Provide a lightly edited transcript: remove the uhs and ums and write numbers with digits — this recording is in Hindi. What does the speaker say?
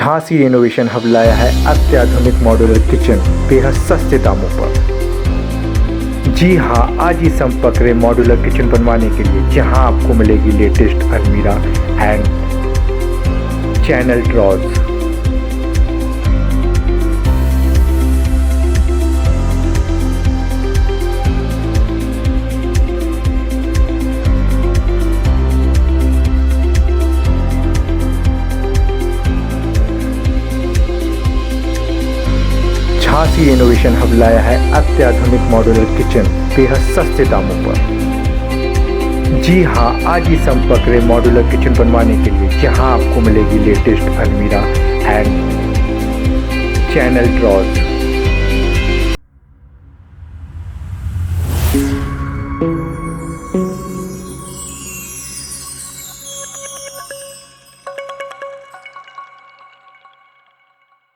झांसी रेनोवेशन हब लाया है अत्याधुनिक मॉड्यूलर किचन बेहद सस्ते दामों पर। जी हां, आज ही संपर्क करें मॉड्यूलर किचन बनवाने के लिए, जहां आपको मिलेगी लेटेस्ट अलमीरा and channel drawers. Jhansi renovation hub लाया है अत्याधुनिक मॉड्यूलर किचन बेहद सस्ते दामों पर। जी हां, आज ही संपर्क करें मॉड्यूलर किचन बनवाने के लिए, जहां आपको मिलेगी लेटेस्ट अलमीरा एंड चैनल ड्रॉर्स।